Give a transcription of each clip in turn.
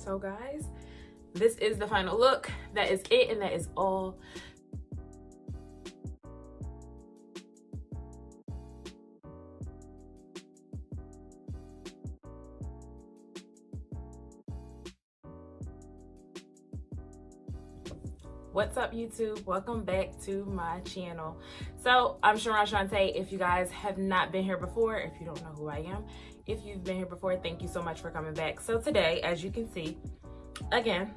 So guys, this is the final look. That is it, and that is all. What's up, YouTube? Welcome back to my channel. So I'm sharonc. If you guys have not been here before, if you don't know who I am, if you've been here before, thank you so much for coming back. So today, as you can see, again,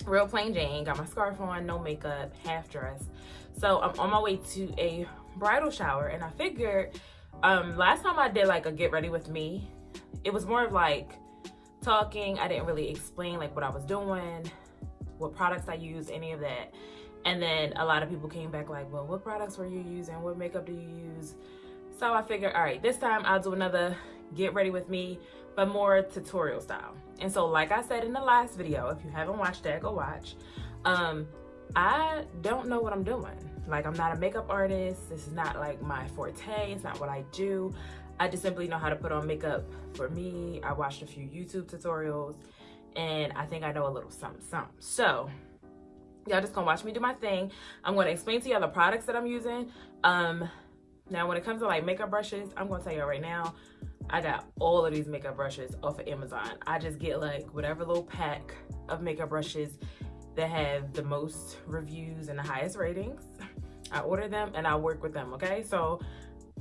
real plain Jane, got my scarf on, no makeup, half dressed. So I'm on my way to a bridal shower, and I figured last time I did like a get ready with me, it was more of like talking. I didn't really explain like what I was doing, what products I use, any of that. And then a lot of people came back like, well, what products were you using? What makeup do you use? So I figured, all right, this time I'll do another get ready with me, but more tutorial style. And so like I said in the last video, if you haven't watched that, go watch. I don't know what I'm doing. Like, I'm not a makeup artist. This is not like my forte. It's not what I do. I just simply know how to put on makeup for me. I watched a few YouTube tutorials, and I think I know a little something. So y'all just gonna watch me do my thing. I'm gonna explain to y'all the products that I'm using. Now when it comes to like makeup brushes, I'm gonna tell y'all right now, I got all of these makeup brushes off of Amazon. I just get like whatever little pack of makeup brushes that have the most reviews and the highest ratings. I order them and I work with them, okay? So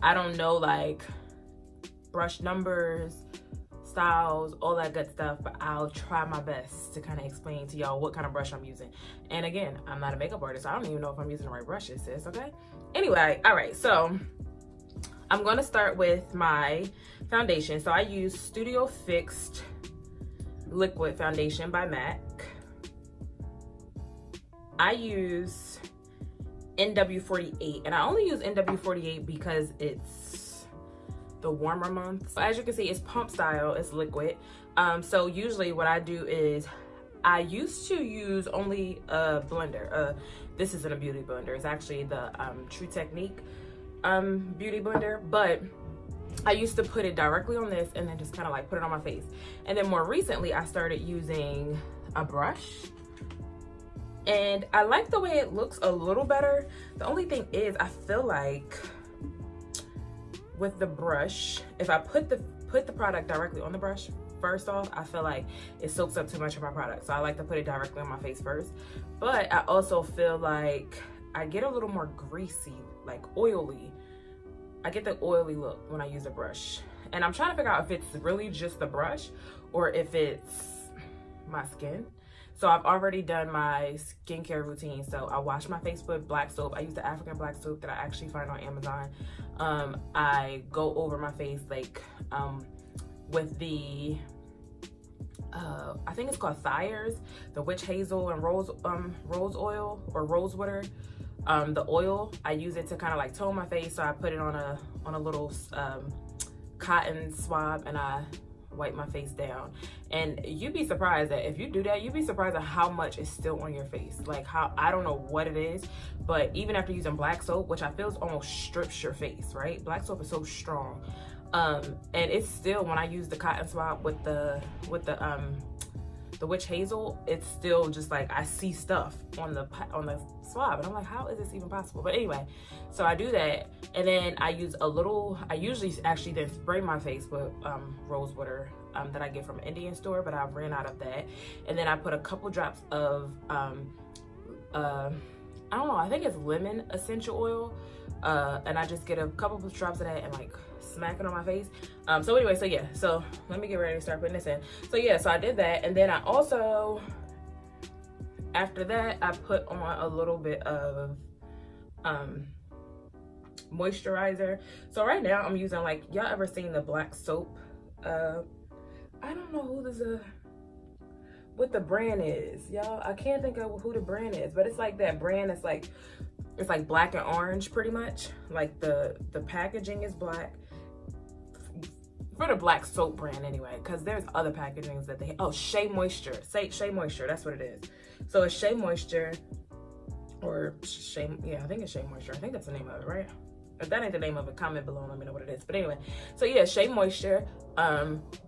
I don't know like brush numbers, styles, all that good stuff, but I'll try my best to kind of explain to y'all what kind of brush I'm using. And again, I'm not a makeup artist, so I don't even know if I'm using the right brushes, sis, okay? Anyway, all right, so I'm gonna start with my foundation. So I use Studio Fixed Liquid Foundation by MAC. I use NW48, and I only use NW48 because it's the warmer months. As you can see, it's pump style, it's liquid. So usually what I do is I used to use only a blender. This isn't a beauty blender, it's actually the True Technique beauty blender, but I used to put it directly on this and then just kind of like put it on my face. And then more recently I started using a brush, and I like the way it looks a little better. The only thing is I feel like with the brush, if I put the product directly on the brush first off, I feel like it soaks up too much of my product. So I like to put it directly on my face first. But I also feel like I get a little more greasy, like oily. I get the oily look when I use a brush. And I'm trying to figure out if it's really just the brush or if it's my skin. So I've already done my skincare routine. So I wash my face with black soap. I use the African black soap that I actually find on Amazon. I go over my face like with the, I think it's called Thyers, the witch hazel and rose oil or rose water. The oil, I use it to kind of like tone my face. So I put it on a little cotton swab and I wipe my face down. And you'd be surprised that if you do that, you'd be surprised at how much is still on your face. Like how, I don't know what it is, but even after using black soap, which I feel almost strips your face, right? Black soap is so strong. And it's still, when I use the cotton swab with the witch hazel, it's still just like I see stuff on the swab, and I'm like, how is this even possible? But anyway, so I do that, and then I use a little, I usually actually then spray my face with rose water that I get from an Indian store, but I've ran out of that. And then I put a couple drops of I don't know, I think it's lemon essential oil, and I just get a couple of drops of that and like smack it on my face. So anyway, so yeah, so let me get ready to start putting this in. So yeah, so I did that, and then I also, after that, I put on a little bit of moisturizer. So right now I'm using, like, y'all ever seen the black soap? I don't know who this what the brand is, y'all. I can't think of who the brand is, but it's like that brand that's like, it's like black and orange pretty much. Like the packaging is black. For the black soap brand anyway, because there's other packagings that they, oh, Shea Moisture. Shea Moisture, that's what it is. So it's Shea Moisture, or Shea, yeah, I think it's Shea Moisture. I think that's the name of it, right? If that ain't the name of it, comment below and let me know what it is. But anyway, so yeah, Shea Moisture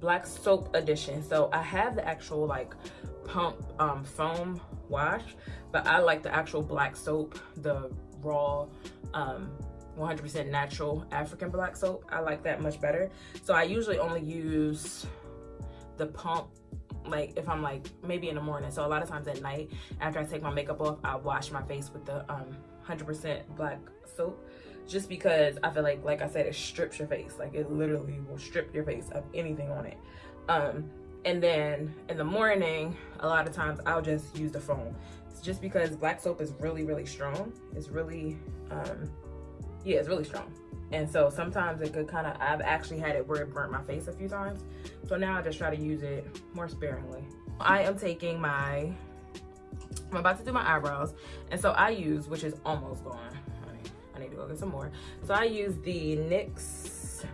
Black Soap Edition. So I have the actual like pump foam wash, but I like the actual black soap, the raw 100% natural African black soap. I like that much better. So I usually only use the pump like if I'm like maybe in the morning. So a lot of times at night after I take my makeup off, I wash my face with the 100% black soap, just because I feel like I said, it strips your face. Like it literally will strip your face of anything on it. And then in the morning, a lot of times I'll just use the foam. It's just because black soap is really strong. It's really yeah, it's really strong. And so sometimes it could kind of, I've actually had it where it burnt my face a few times. So now I just try to use it more sparingly. I am taking my, I'm about to do my eyebrows. And so I use, which is almost gone. I need to go get some more. So I use the NYX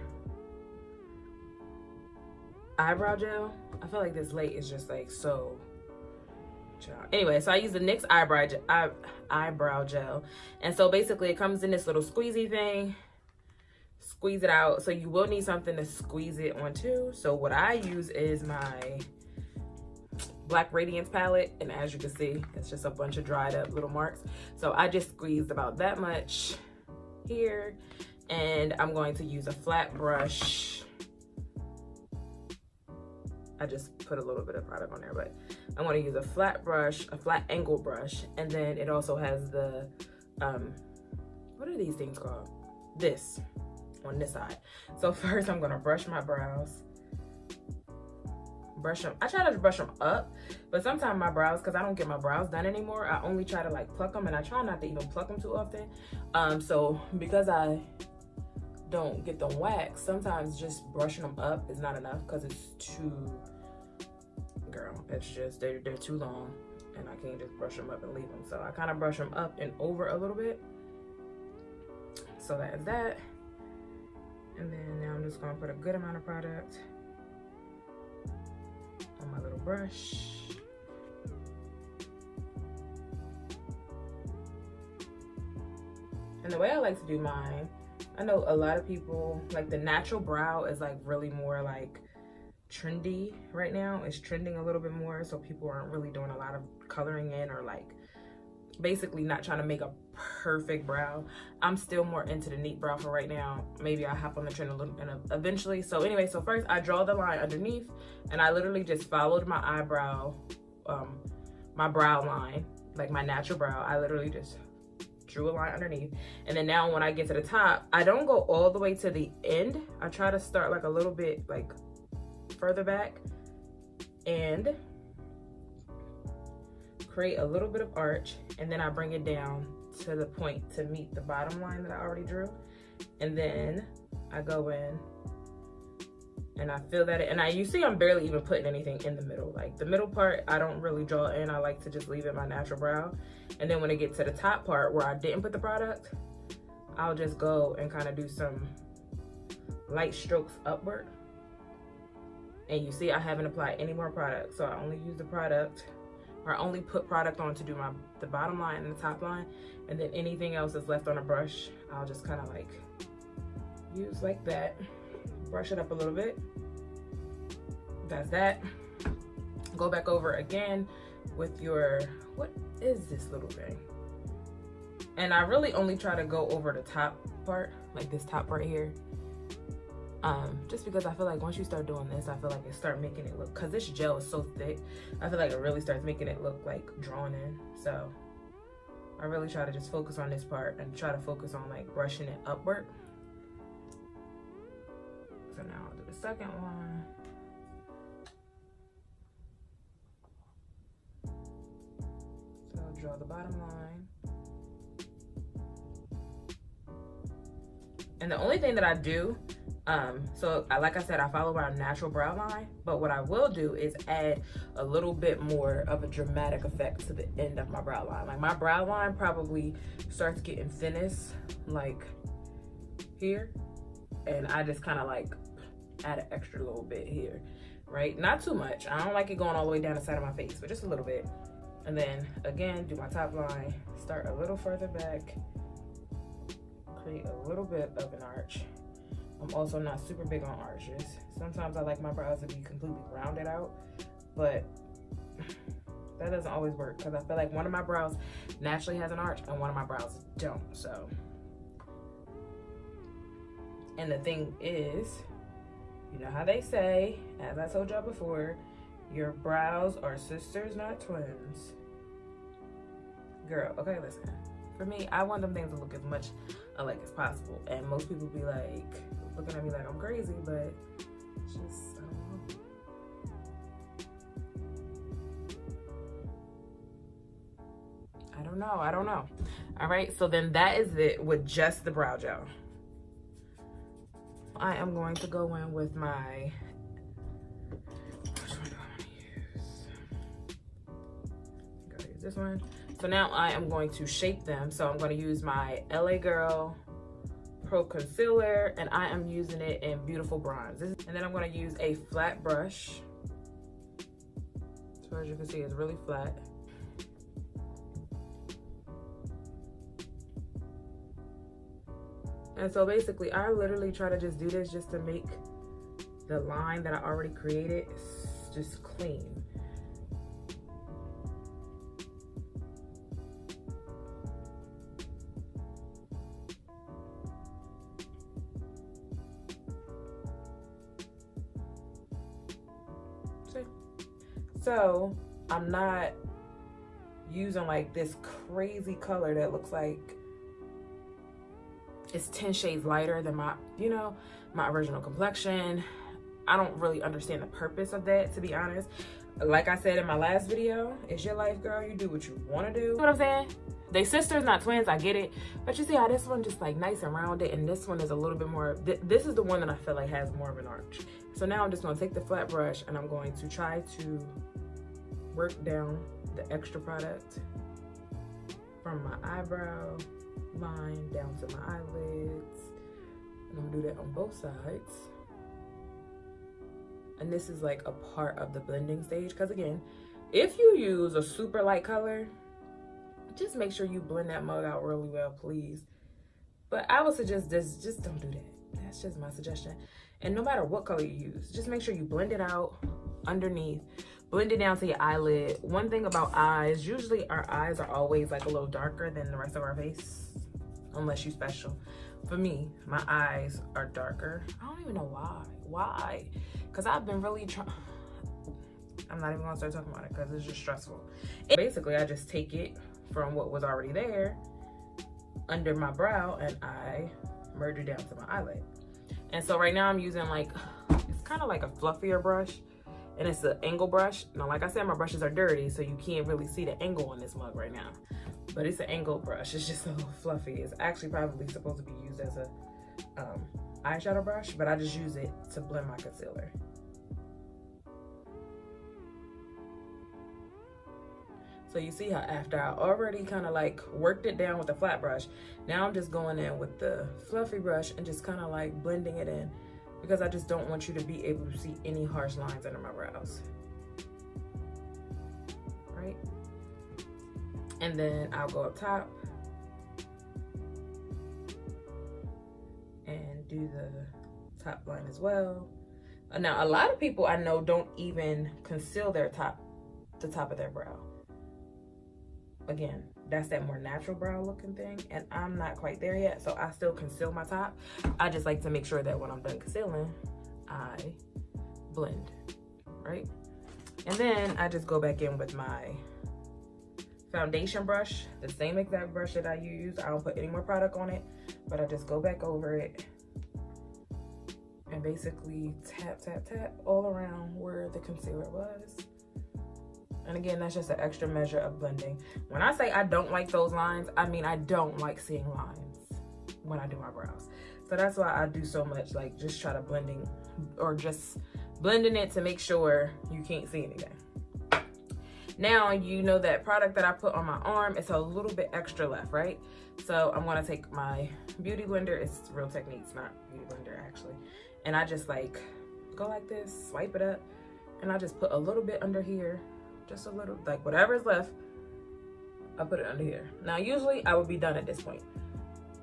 eyebrow gel. I feel like this light is just like so. Anyway, so I use the NYX eyebrow gel. And so basically it comes in this little squeezy thing. Squeeze it out. So you will need something to squeeze it onto. So what I use is my Black Radiance palette, and as you can see, it's just a bunch of dried up little marks. So I just squeezed about that much here, and I'm going to use a flat brush. I just put a little bit of product on there, but I'm going to use a flat brush, a flat angle brush, and then it also has the what are these things called? This on this side. So first I'm going to brush my brows. Brush them. I try to brush them up, but sometimes my brows, because I don't get my brows done anymore, I only try to like pluck them, and I try not to even pluck them too often. So because I don't get them waxed, sometimes just brushing them up is not enough because it's too, girl, it's just they're too long, and I can't just brush them up and leave them. So I kind of brush them up and over a little bit. So that's that. And then now I'm just gonna put a good amount of product on my little brush. And the way I like to do mine, I know a lot of people, like the natural brow is like really more like trendy right now. It's trending a little bit more, so people aren't really doing a lot of coloring in or like basically not trying to make a perfect brow. I'm still more into the neat brow for right now. Maybe I'll hop on the trend a little eventually. So anyway, so first I draw the line underneath, and I literally just followed my eyebrow, my brow line, like my natural brow. I literally just drew a line underneath. And then now when I get to the top, I don't go all the way to the end. I try to start like a little bit like further back and create a little bit of arch, and then I bring it down to the point to meet the bottom line that I already drew. And then I go in and I fill that in. And you see I'm barely even putting anything in the middle. Like the middle part, I don't really draw in. I like to just leave it my natural brow. And then when I get to the top part where I didn't put the product, I'll just go and kind of do some light strokes upward. And you see I haven't applied any more product. So I only use the product, or I only put product on to do the bottom line and the top line, and then anything else that's left on a brush, I'll just kind of like use like that, brush it up a little bit. That's that. Go back over again with your, what is this little thing? And I really only try to go over the top part, like this top part here. Just because I feel like once you start doing this, I feel like it start making it look, because this gel is so thick, I feel like it really starts making it look like drawn in. So I really try to just focus on this part and try to focus on like brushing it upward. So now I'll do the second one. So I'll draw the bottom line. And the only thing that I do, so like I said, I follow my natural brow line, but what I will do is add a little bit more of a dramatic effect to the end of my brow line. Like my brow line probably starts getting thinnest like here, and I just kind of like add an extra little bit here, right? Not too much. I don't like it going all the way down the side of my face, but just a little bit. And then again, do my top line, start a little further back, create a little bit of an arch. I'm also not super big on arches. Sometimes I like my brows to be completely rounded out, but that doesn't always work because I feel like one of my brows naturally has an arch and one of my brows don't. So, and the thing is, you know how they say, as I told y'all before, your brows are sisters, not twins. Girl, okay, listen. For me, I want them things to look as much alike as possible. And most people be like, looking at me like I'm crazy, but it's just, I don't know. All right, so then that is it with just the brow gel. I am going to go in with my, which one do I want to use? I gotta use this one. So now I am going to shape them. So I'm going to use my LA Girl Pro Concealer, and I am using it in Beautiful Bronze. And then I'm going to use a flat brush. So as you can see, it's really flat. And so basically, I literally try to just do this just to make the line that I already created just clean. So I'm not using like this crazy color that looks like it's 10 shades lighter than my, you know, my original complexion. I don't really understand the purpose of that, to be honest. Like I said in my last video, it's your life, girl. You do what you want to do. You know what I'm saying? They sisters, not twins, I get it. But you see how this one just like nice and rounded, and this one is a little bit more, this is the one that I feel like has more of an arch. So now I'm just going to take the flat brush and I'm going to try to work down the extra product from my eyebrow line down to my eyelids. And I'm gonna do that on both sides. And this is like a part of the blending stage, because again, if you use a super light color, just make sure you blend that mug out really well, please. But I would suggest this, just don't do that. That's just my suggestion. And no matter what color you use, just make sure you blend it out underneath, blend it down to your eyelid. One thing about eyes, usually our eyes are always like a little darker than the rest of our face, unless you're special. For me, my eyes are darker. I don't even know why. Why? Because I've been really trying. I'm not even gonna start talking about it because it's just stressful. Basically, I just take it from what was already there under my brow and I merge it down to my eyelid. And so right now I'm using like, it's kind of like a fluffier brush, and it's an angle brush. Now, like I said, my brushes are dirty, so you can't really see the angle on this mug right now. But it's an angle brush. It's just a little fluffy. It's actually probably supposed to be used as a eyeshadow brush, but I just use it to blend my concealer. So you see how after I already kind of like worked it down with the flat brush, now I'm just going in with the fluffy brush and just kind of like blending it in, because I just don't want you to be able to see any harsh lines under my brows. Right? And then I'll go up top and do the top line as well. Now, a lot of people I know don't even conceal their the top of their brow. Again, that's that more natural brow looking thing, and I'm not quite there yet, so I still conceal my top. I just like to make sure that when I'm done concealing, I blend, right? And then I just go back in with my foundation brush, the same exact brush that I use. I don't put any more product on it, but I just go back over it and basically tap, tap, tap all around where the concealer was. And again, that's just an extra measure of blending. When I say I don't like those lines, I mean I don't like seeing lines when I do my brows. So that's why I do so much, like just try to blending it to make sure you can't see anything. Now, you know that product that I put on my arm, it's a little bit extra left, right? So I'm gonna take my beauty blender, it's Real Techniques, not beauty blender actually. And I just like go like this, swipe it up, and I just put a little bit under here. Just a little, like whatever's left, I put it under here. Now, usually I would be done at this point.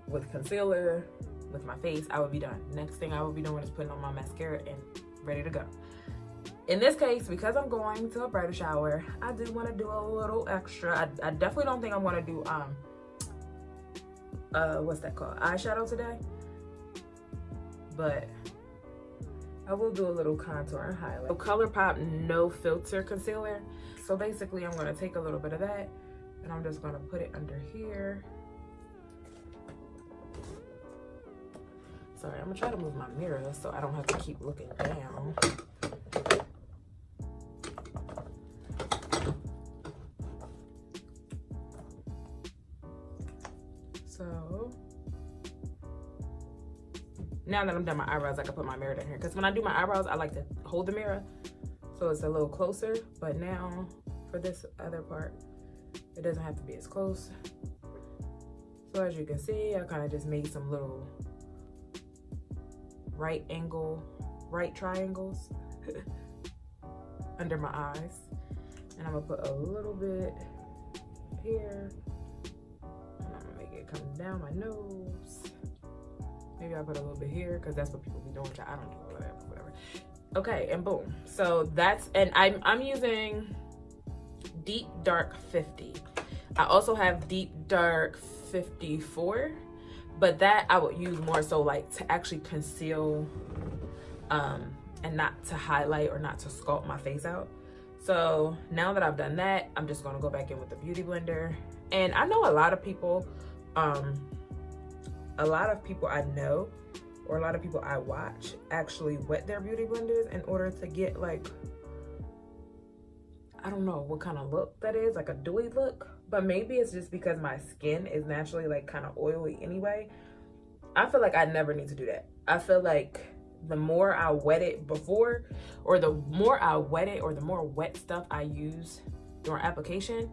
with concealer, with my face, I would be done. Next thing I would be doing is putting on my mascara and ready to go. In this case, because I'm going to a bridal shower, I do want to do a little extra. I definitely don't think I'm going to do what's that called, eyeshadow today, but I will do a little contour and highlight. So Colourpop No Filter Concealer. So basically I'm going to take a little bit of that and I'm just going to put it under here. Sorry, I'm going to try to move my mirror so I don't have to keep looking down. So now that I'm done my eyebrows, I can put my mirror down here. Because when I do my eyebrows, I like to hold the mirror so it's a little closer. But now for this other part, it doesn't have to be as close. So as you can see, I kind of just made some little right triangles under my eyes. And I'm gonna put a little bit here. And I'm gonna make it come down my nose. Maybe I'll put a little bit here because that's what people be doing. I don't do whatever. Okay, and boom. So that's, and I'm using Deep Dark 50. I also have Deep Dark 54, but that I would use more so like to actually conceal and not to highlight or not to sculpt my face out. So now that I've done that, I'm just gonna go back in with the Beauty Blender. And I know a lot of people I know, or a lot of people I watch, actually wet their beauty blenders in order to get like, I don't know what kind of look that is, like a dewy look. But maybe it's just because my skin is naturally like kind of oily anyway. I feel like I never need to do that. I feel like the more I wet it before, or the more I wet it, or the more wet stuff I use during application,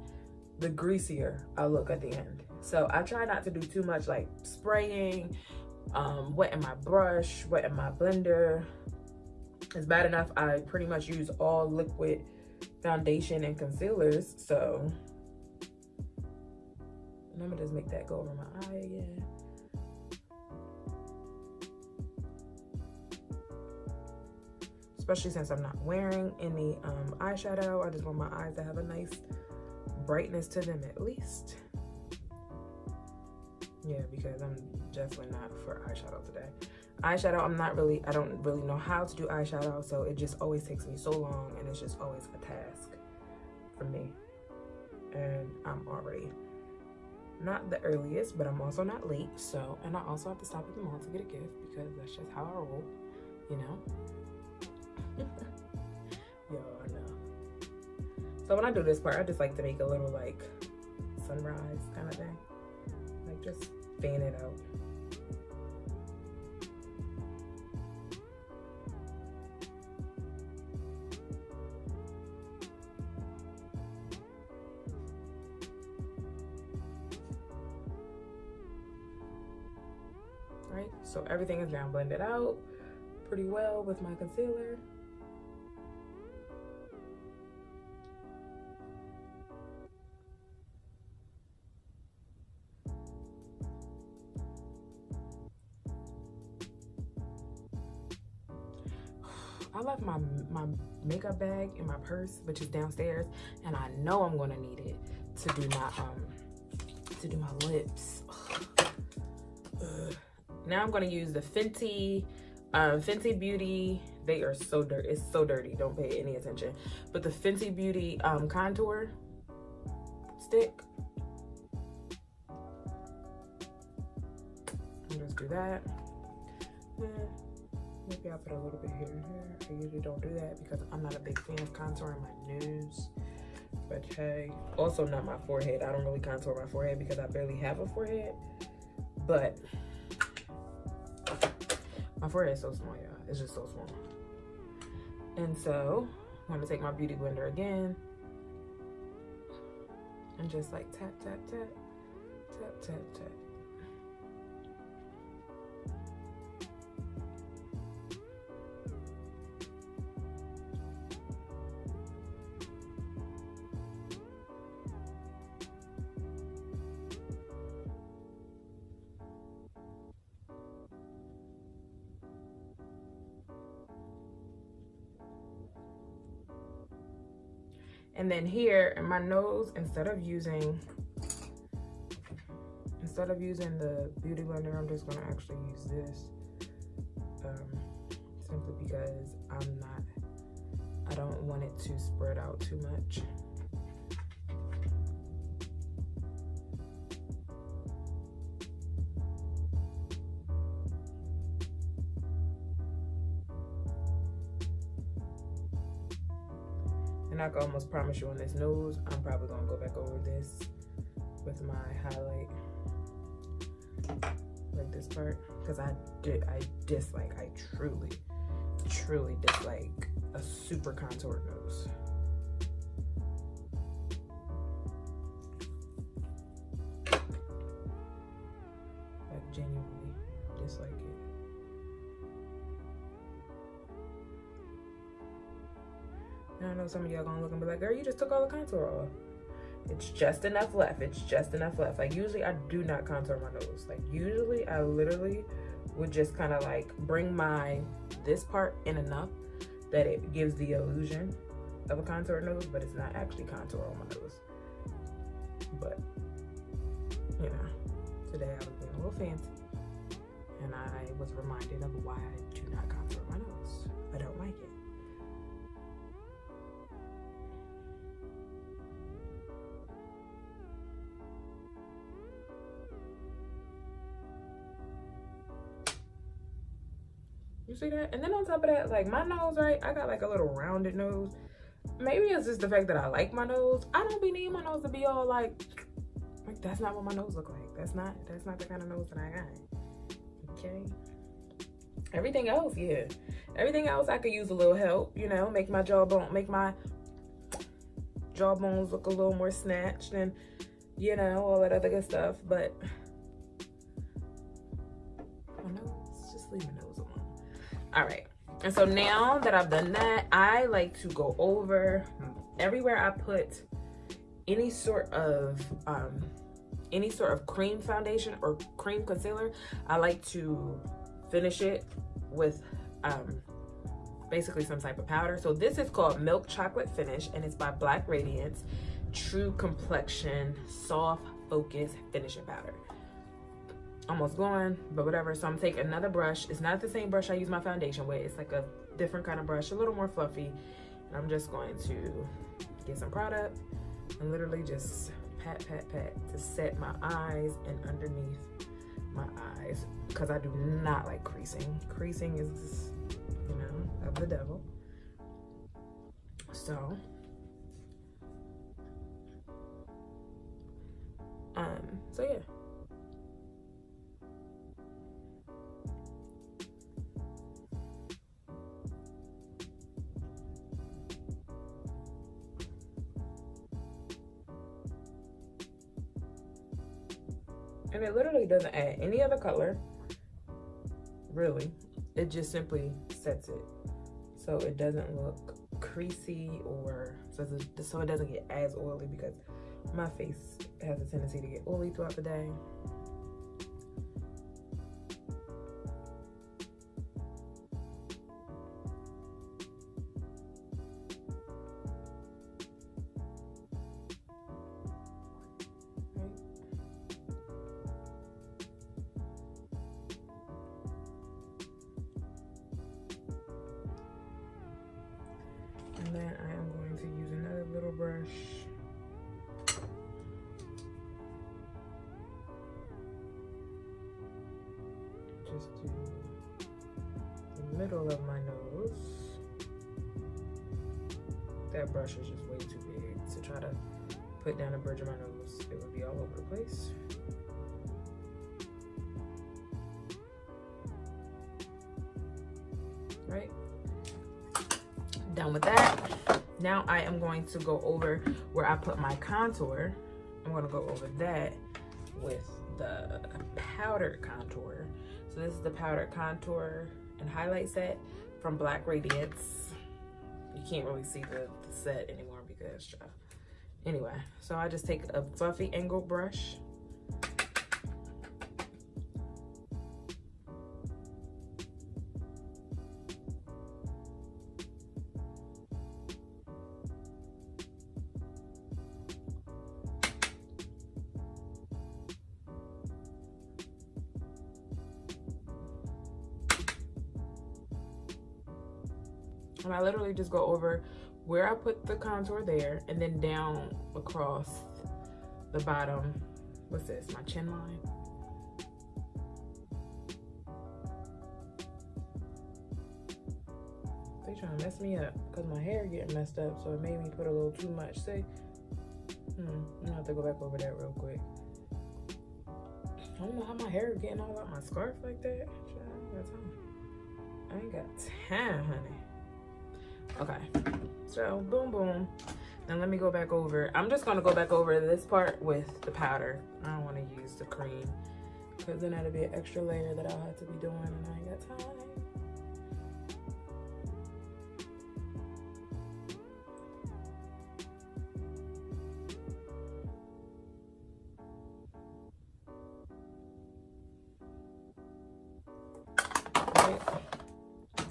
the greasier I look at the end. So I try not to do too much like spraying, wetting my brush, wetting my blender. It's bad enough I pretty much use all liquid foundation and concealers. So I'm gonna just make that go over my eye again. Especially since I'm not wearing any eyeshadow. I just want my eyes to have a nice brightness to them at least. Yeah, because I'm definitely not for eyeshadow today. Eyeshadow, I don't really know how to do eyeshadow, so it just always takes me so long, and it's just always a task for me. And I'm already not the earliest, but I'm also not late, so, and I also have to stop at the mall to get a gift, because that's just how I roll, you know? Yo, I know. So when I do this part, I just like to make a little like sunrise kind of thing. Like just fan it out. Right, so everything is now blended out pretty well with my concealer. I left my makeup bag in my purse, which is downstairs, and I know I'm gonna need it to do my lips. Now I'm gonna use the FENTY Beauty. They are so dirty. It's so dirty. Don't pay any attention. But the FENTY Beauty contour stick. I'll just do that. Maybe I'll put a little bit here and here. I usually don't do that because I'm not a big fan of contouring my nose. But hey, also not my forehead. I don't really contour my forehead because I barely have a forehead. But my forehead is so small, y'all. It's just so small. And so I'm gonna take my Beauty Blender again and just like tap, tap, tap, tap, tap, tap. And then here in my nose, instead of using the Beauty Blender, I'm just gonna actually use this. Simply because I don't want it to spread out too much. And I can almost promise you on this nose, I'm probably gonna go back over this with my highlight, like this part, because I truly dislike a super contoured nose. I genuinely dislike it. And I know some of y'all gonna look and be like, girl, you just took all the contour off. It's just enough left. It's just enough left. Like usually I do not contour my nose. Like usually I literally would just kind of like bring this part in enough that it gives the illusion of a contour nose, but it's not actually contour on my nose. But you know, today I was being a little fancy and I was reminded of why I do not contour my nose. I don't like it. You see that? And then on top of that, like my nose, right? I got like a little rounded nose. Maybe it's just the fact that I like my nose. I don't be needing my nose to be all like that's not what my nose look like. That's not the kind of nose that I got. Okay. Everything else, yeah. Everything else I could use a little help, you know, make my jawbones look a little more snatched and, you know, all that other good stuff. But my nose, just leave my nose alone. All right, and so now that I've done that, I like to go over everywhere I put any sort of cream foundation or cream concealer. I like to finish it with basically some type of powder. So this is called Milk Chocolate Finish, and it's by Black Radiance True Complexion Soft Focus Finishing Powder. Almost gone, but whatever. So I'm taking another brush. It's not the same brush I use my foundation with. It's like a different kind of brush, a little more fluffy. And I'm just going to get some product and literally just pat to set my eyes and underneath my eyes, because I do not like creasing. Creasing is, you know, of the devil. So yeah. And it literally doesn't add any other color, really. It just simply sets it so it doesn't look creasy or so it doesn't get as oily, because my face has a tendency to get oily throughout the day. And then I am going to use another little brush just to the middle of my nose. That brush is just way too big to try to put down the bridge of my nose. It would be all over the place. Right? Done with that. Now I am going to go over where I put my contour. I'm going to go over that with the powder contour. So this is the powder contour and highlight set from Black Radiance. You can't really see the set anymore because anyway, so I just take a fluffy angled brush. And I literally just go over where I put the contour there and then down across the bottom. What's this? My chin line. They trying to mess me up because my hair getting messed up, so it made me put a little too much. See? I'm gonna have to go back over that real quick. I don't know how my hair is getting all out my scarf like that. I ain't got time, honey. Okay, so boom, boom. Now let me go back over. I'm just gonna go back over this part with the powder. I don't wanna use the cream because then that'll be an extra layer that I'll have to be doing and I ain't got time.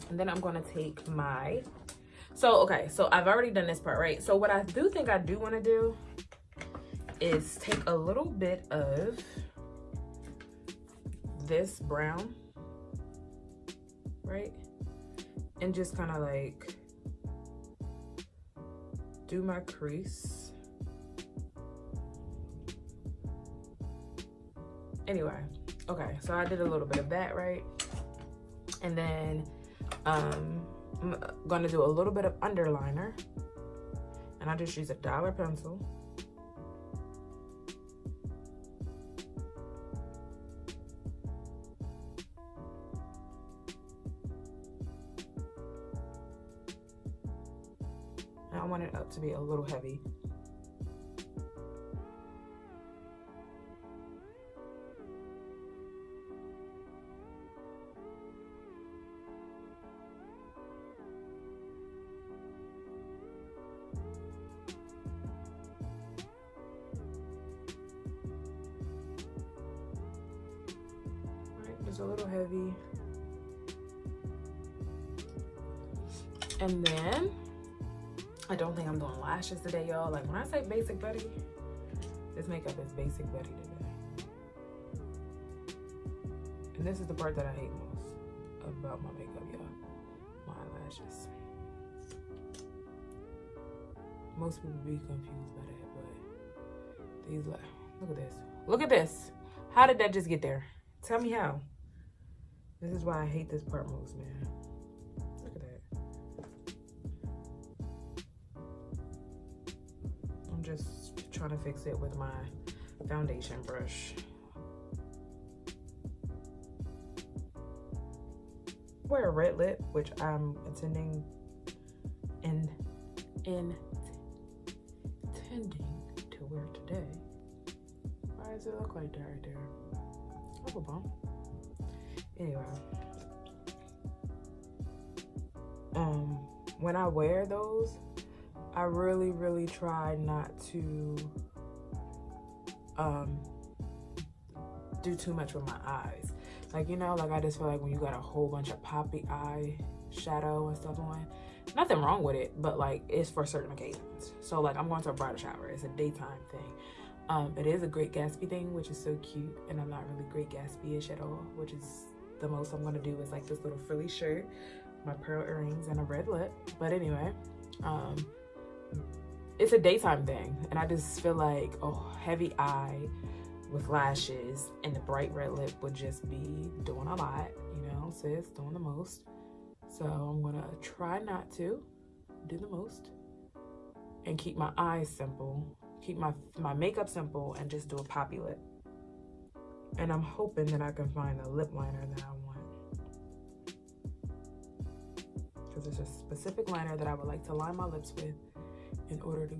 And then I'm gonna take my, so I've already done this part, right? So what I do think I do wanna do is take a little bit of this brown, right? And just kinda like do my crease. Anyway, okay, so I did a little bit of that, right? And then I'm gonna do a little bit of underliner, and I just use a dollar pencil. And I want it up to be a little heavy. It's a little heavy. And then I don't think I'm doing lashes today, y'all. Like when I say basic Betty, this makeup is basic Betty today. And this is the part that I hate most about my makeup, y'all. My eyelashes. Most people be confused by that, but these, look at this. Look at this. How did that just get there? Tell me how. This is why I hate this part most, man. Look at that. I'm just trying to fix it with my foundation brush. Wear a red lip, which I'm intending to wear today. Why does it look like that right there? Oh, bump. Anyway, when I wear those, I really try not to do too much with my eyes. Like, you know, like I just feel like when you got a whole bunch of poppy eye shadow and stuff on, nothing wrong with it, but like it's for certain occasions. So like I'm going to a bridal shower, it's a daytime thing. It is a Great Gatsby thing, which is so cute, and I'm not really Great Gatsby-ish at all, which is the most I'm gonna do is like this little frilly shirt, my pearl earrings, and a red lip. But anyway, it's a daytime thing, and I just feel like a heavy eye with lashes and the bright red lip would just be doing a lot, you know, sis, doing the most. So I'm gonna try not to do the most and keep my eyes simple, keep my makeup simple, and just do a poppy lip. And I'm hoping that I can find a lip liner that I want, because there's a specific liner that I would like to line my lips with in order to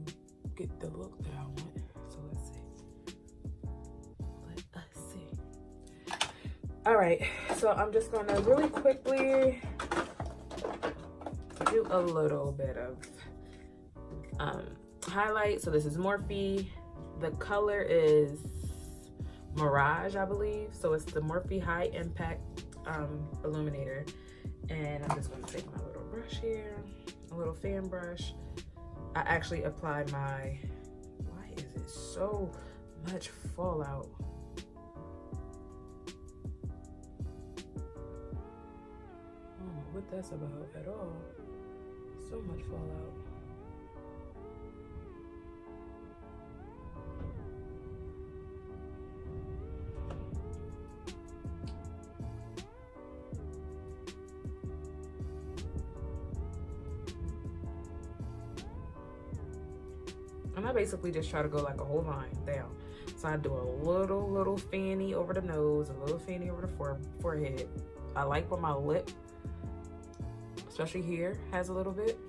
get the look that I want. So let's see. Let us see. All right, so I'm just gonna really quickly do a little bit of highlight. So this is Morphe. The color is Mirage, I believe. So it's the Morphe High Impact Illuminator. And I'm just gonna take my little brush here, a little fan brush. I actually applied my, why is it so much fallout? I don't know what that's about at all. So much fallout. And I basically just try to go like a whole line down. So I do a little fanny over the nose, a little fanny over the forehead. I like when my lip, especially here, has a little bit.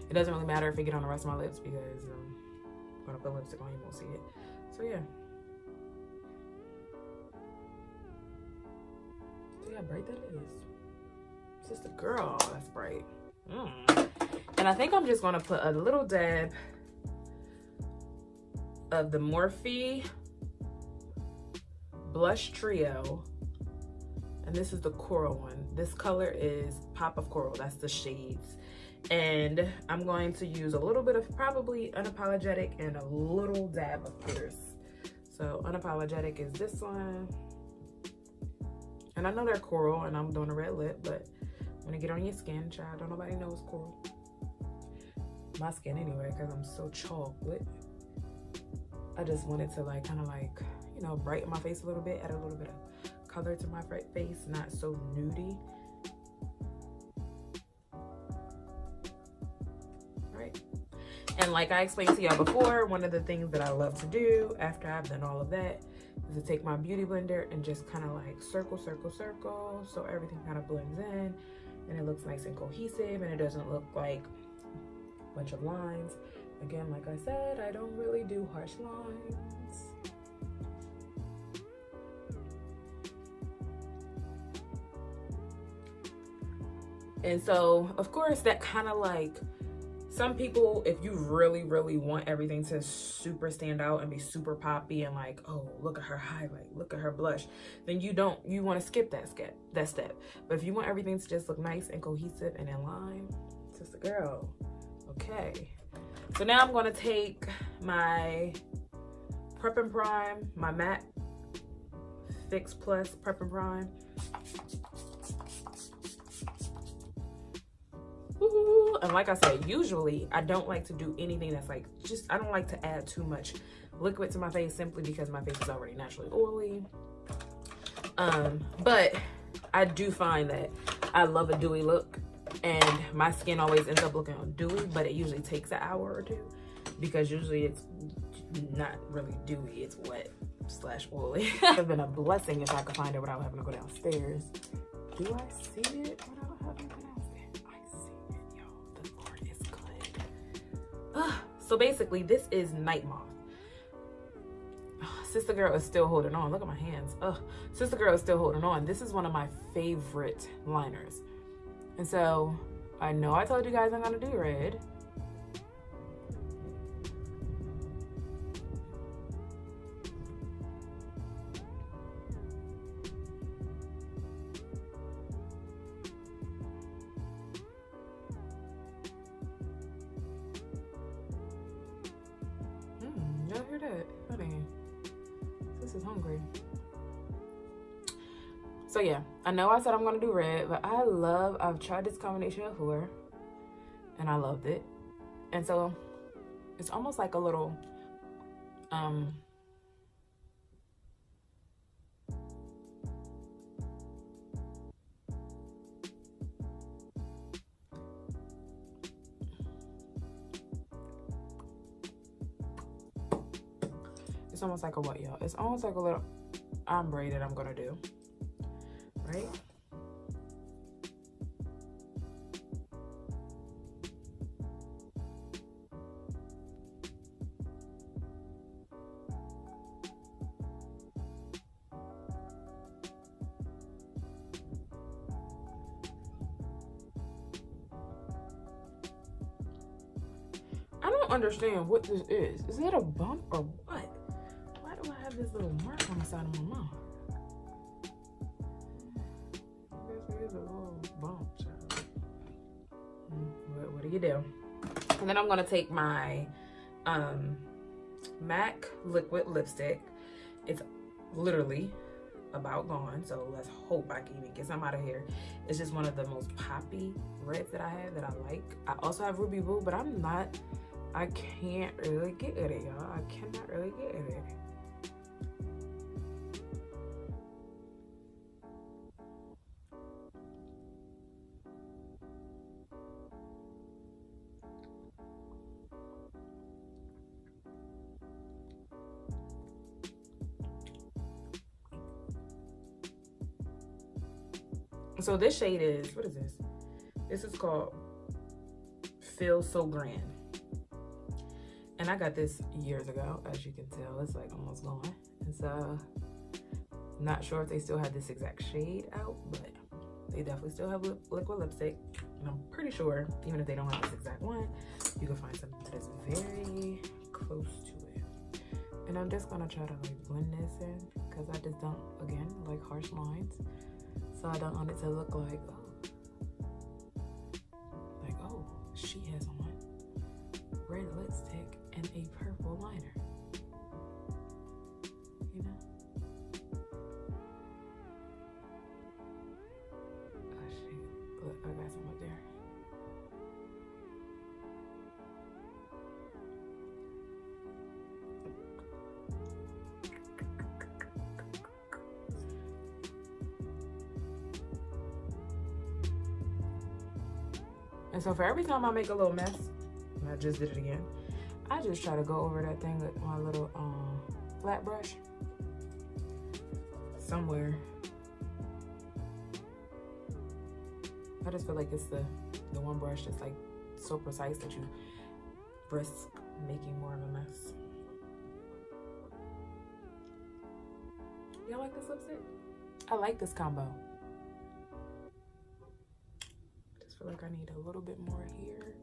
It doesn't really matter if it get on the rest of my lips because when I put lipstick on, you won't see it. So yeah. See how bright that is? Sister girl, that's bright. And I think I'm just gonna put a little dab of the Morphe Blush Trio. And this is the coral one. This color is Pop of Coral. That's the shades. And I'm going to use a little bit of probably Unapologetic and a little dab of Pierce. So Unapologetic is this one. And I know they're coral and I'm doing a red lip, but when it get on your skin, child, don't nobody knows coral. My skin anyway, because I'm so chocolate. I just wanted to like kind of like, you know, brighten my face a little bit, add a little bit of color to my face, not so nudie. Right? And like I explained to y'all before, one of the things that I love to do after I've done all of that is to take my beauty blender and just kind of like circle, circle, circle, so everything kind of blends in and it looks nice and cohesive and it doesn't look like a bunch of lines. Again, like I said, I don't really do harsh lines. And so, of course, that kind of like, some people, if you really, really want everything to super stand out and be super poppy and like, oh, look at her highlight, look at her blush, then you want to skip that step. But if you want everything to just look nice and cohesive and in line, sister girl, okay. So now I'm gonna take my Prep and Prime, my matte Fix Plus Prep and Prime. Ooh, and like I said, usually I don't like to do anything that's like, I don't like to add too much liquid to my face simply because my face is already naturally oily. But I do find that I love a dewy look. And my skin always ends up looking dewy, but it usually takes an hour or two because usually it's not really dewy, it's wet / oily. It would have been a blessing if I could find it without having to go downstairs. Do I see it without having to go downstairs? I see it, yo. The Lord is good. So basically, this is Nightmoth. Sister girl is still holding on. Look at my hands. Sister girl is still holding on. This is one of my favorite liners. And so, I know I told you guys I'm gonna do red. Y'all hear that? Honey, this is hungry. So yeah, I know I said I'm gonna do red, but I've tried this combination before and I loved it. And so it's almost like a little, it's almost like a what, y'all? It's almost like a little ombre that I'm gonna do. Right? I don't understand what this is. Is it a bump or what? Why do I have this little mark on the side of my mouth? Is a little bump, child. What do you do? And then I'm gonna take my MAC liquid lipstick. It's literally about gone, so let's hope I can even get some out of here. It's just one of the most poppy reds that I have that I like. I also have Ruby Woo, but I can't really get at it, y'all. I cannot really get at it. So this shade is, what is this? This is called Feel So Grand. And I got this years ago, as you can tell. It's like almost gone. And so, not sure if they still have this exact shade out, but they definitely still have liquid lipstick. And I'm pretty sure, even if they don't have this exact one, you can find something that is very close to it. And I'm just gonna try to like blend this in, because I just don't, again, like harsh lines. So I don't want it to look like, oh, she has on red lipstick and a purple liner. You know? Oh shoot, look, I got some up there. And so for every time I make a little mess, and I just did it again, I just try to go over that thing with my little flat brush somewhere. I just feel like it's the one brush that's like so precise that you risk making more of a mess. Y'all like this lipstick? I like this combo. I feel like I need a little bit more here.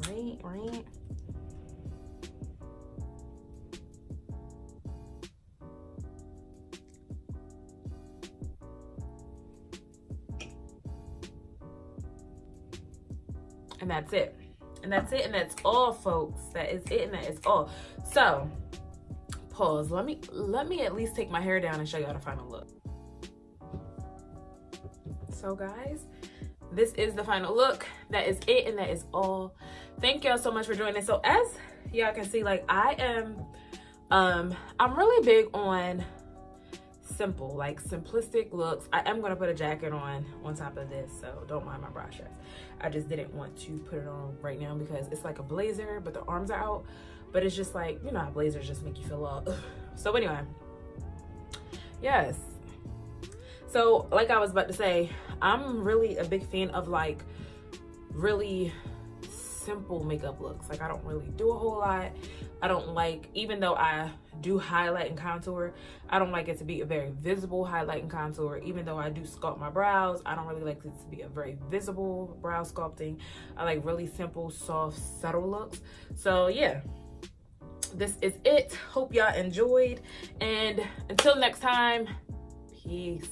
Right. And that's it. And that's it, and that's all, folks. That is it, and that is all. So, pause. Let me at least take my hair down and show y'all the final look. So, guys, this is the final look. That is it, and that is all. Thank y'all so much for joining. So, as y'all can see, like, I'm really big on simple, like simplistic looks. I am gonna put a jacket on top of this, so don't mind my bra straps. I just didn't want to put it on right now because it's like a blazer, but the arms are out. But it's just like, you know how blazers just make you feel all so anyway, yes. So like I was about to say, I'm really a big fan of like really simple makeup looks. Like I don't really do a whole lot. I don't like, even though I do highlight and contour, I don't like it to be a very visible highlight and contour. Even though I do sculpt my brows, I don't really like it to be a very visible brow sculpting. I like really simple, soft, subtle looks. So yeah, this is it. Hope y'all enjoyed, and until next time, peace.